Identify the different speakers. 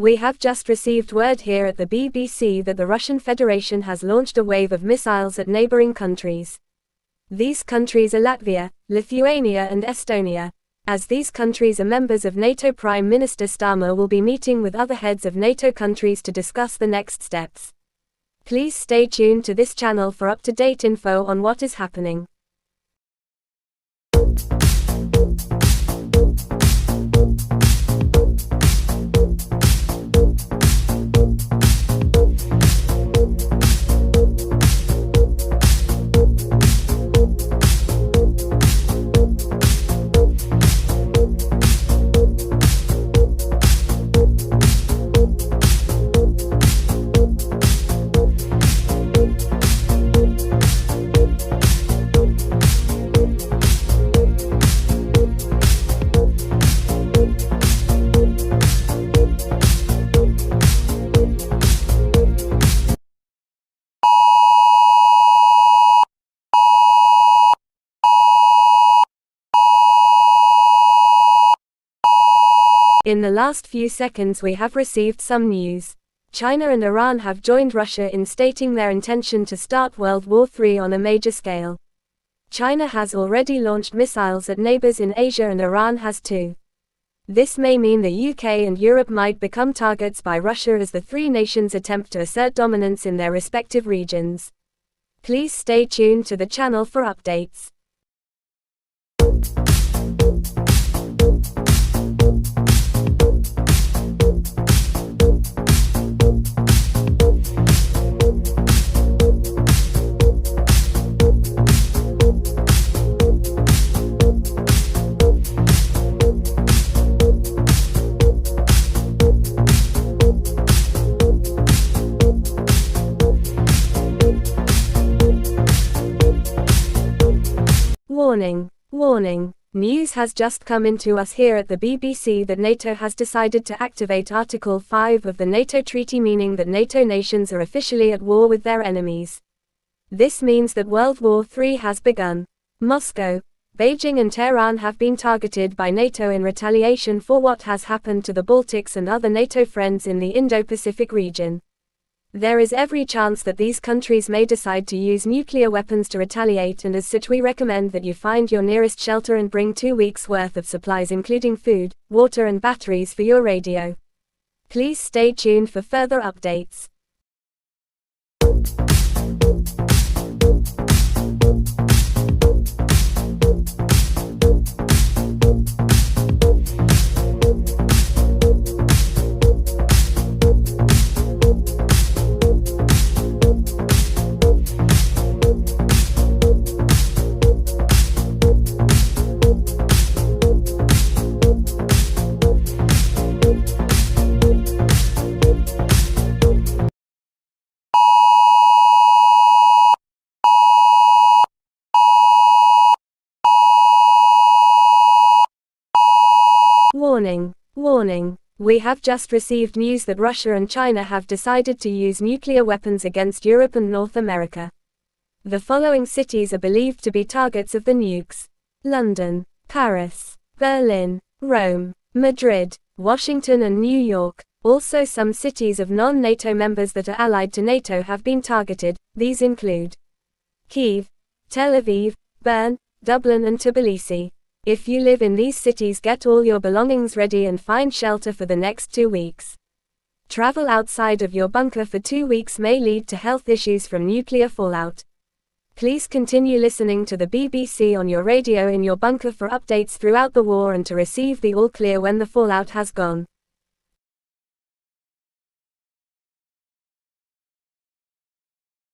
Speaker 1: We have just received word here at the BBC that the Russian Federation has launched a wave of missiles at neighboring countries. These countries are Latvia, Lithuania and Estonia. As these countries are members of NATO, Prime Minister Starmer will be meeting with other heads of NATO countries to discuss the next steps. Please stay tuned to this channel for up-to-date info on what is happening. In the last few seconds we have received some news. China and Iran have joined Russia in stating their intention to start World War III on a major scale. China has already launched missiles at neighbors in Asia and Iran has too. This may mean the UK and Europe might become targets by Russia as the three nations attempt to assert dominance in their respective regions. Please stay tuned to the channel for updates. Warning, warning. News has just come into us here at the BBC that NATO has decided to activate Article 5 of the NATO Treaty, meaning that NATO nations are officially at war with their enemies. This means that World War III has begun. Moscow, Beijing and Tehran have been targeted by NATO in retaliation for what has happened to the Baltics and other NATO friends in the Indo-Pacific region. There is every chance that these countries may decide to use nuclear weapons to retaliate, and as such we recommend that you find your nearest shelter and bring 2 weeks' worth of supplies including food, water and batteries for your radio. Please stay tuned for further updates. Warning, warning. We have just received news that Russia and China have decided to use nuclear weapons against Europe and North America. The following cities are believed to be targets of the nukes: London, Paris, Berlin, Rome, Madrid, Washington and New York. Also some cities of non-NATO members that are allied to NATO have been targeted. These include Kyiv, Tel Aviv, Bern, Dublin and Tbilisi. If you live in these cities, get all your belongings ready and find shelter for the next 2 weeks. Travel outside of your bunker for 2 weeks may lead to health issues from nuclear fallout. Please continue listening to the BBC on your radio in your bunker for updates throughout the war and to receive the all clear when the fallout has gone.